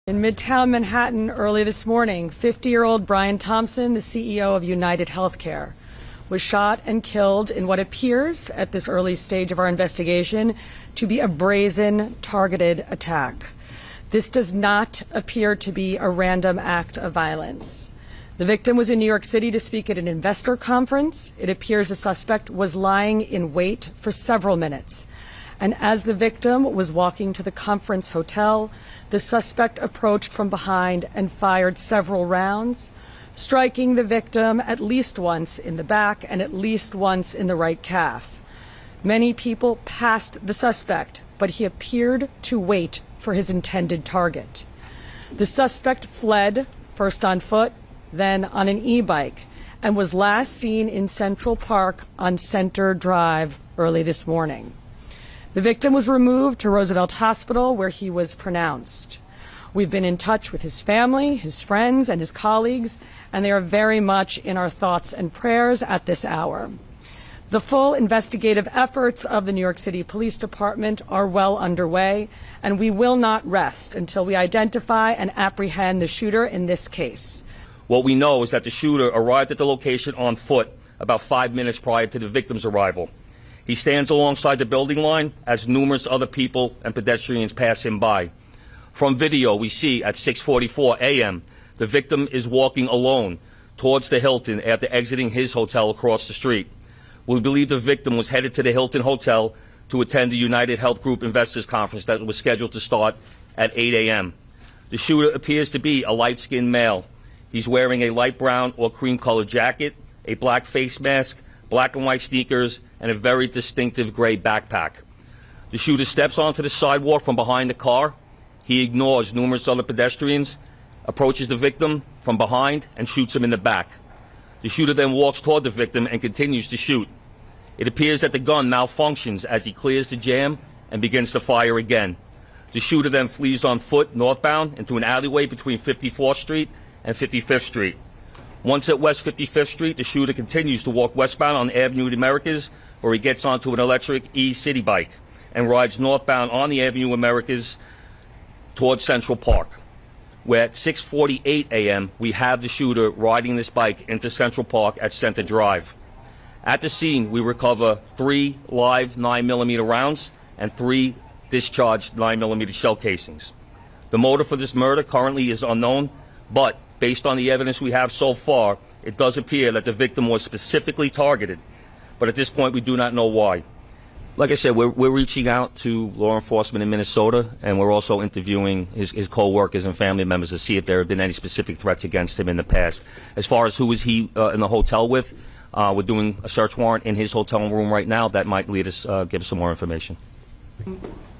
In Midtown Manhattan early this morning, 50-year-old Brian Thompson, the CEO of UnitedHealthcare, was shot and killed in what appears, at this early stage of our investigation, to be a brazen, targeted attack. This does not appear to be a random act of violence. The victim was in New York City to speak at an investor conference. It appears the suspect was lying in wait for several minutes. And as the victim was walking to the conference hotel, the suspect approached from behind and fired several rounds, striking the victim at least once in the back and at least once in the right calf. Many people passed the suspect, but he appeared to wait for his intended target. The suspect fled, first on foot, then on an e-bike, and was last seen in Central Park on Center Drive early this morning. The victim was removed to Roosevelt Hospital, where he was pronounced. We've been in touch with his family, his friends, and his colleagues, and they are very much in our thoughts and prayers at this hour. The full investigative efforts of the New York City Police Department are well underway, and we will not rest until we identify and apprehend the shooter in this case. What we know is that the shooter arrived at the location on foot about 5 minutes prior to the victim's arrival. He stands alongside the building line as numerous other people and pedestrians pass him by. From video, we see at 6:44 a.m. the victim is walking alone towards the Hilton after exiting his hotel across the street. We believe the victim was headed to the Hilton Hotel to attend the United Health Group Investors Conference that was scheduled to start at 8 a.m. The shooter appears to be a light-skinned male. He's wearing a light brown or cream-colored jacket, a black face mask, black and white sneakers, and a very distinctive gray backpack. The shooter steps onto the sidewalk from behind the car. He ignores numerous other pedestrians, approaches the victim from behind, and shoots him in the back. The shooter then walks toward the victim and continues to shoot. It appears that the gun malfunctions as he clears the jam and begins to fire again. The shooter then flees on foot northbound into an alleyway between 54th Street and 55th Street. Once at West 55th Street, the shooter continues to walk westbound on Avenue of the Americas, where he gets onto an electric e-city bike and rides northbound on the Avenue of Americas towards Central Park, where at 6:48 a.m. we have the shooter riding this bike into Central Park at Center Drive. At the scene, we recover 3 live 9mm rounds and 3 discharged 9mm shell casings. The motive for this murder currently is unknown, but based on the evidence we have so far, it does appear that the victim was specifically targeted, but at this point we do not know why. Like I said, we're reaching out to law enforcement in Minnesota, and we're also interviewing his co-workers and family members to see if there have been any specific threats against him in the past. As far as who was he in the hotel with, we're doing a search warrant in his hotel room right now. That might lead us, give us some more information.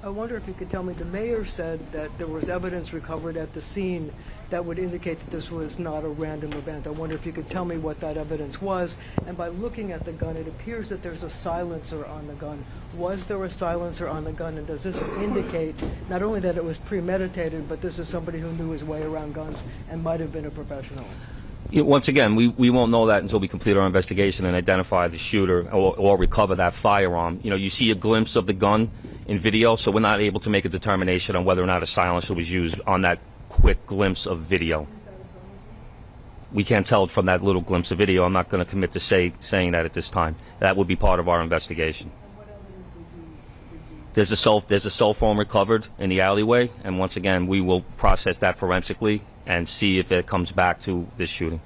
I wonder if you could tell me, the mayor said that there was evidence recovered at the scene that would indicate that this was not a random event. I wonder if you could tell me what that evidence was. And by looking at the gun, it appears that there's a silencer on the gun. Was there a silencer on the gun? And does this indicate not only that it was premeditated, but this is somebody who knew his way around guns and might have been a professional? Once again, we won't know that until we complete our investigation and identify the shooter or recover that firearm. You know, you see a glimpse of the gun in video, so we're not able to make a determination on whether or not a silencer was used on that quick glimpse of video. We can't tell from that little glimpse of video. I'm not going to commit to saying that at this time. That would be part of our investigation. There's a cell phone recovered in the alleyway, and once again, we will process that forensically and see if it comes back to this shooting.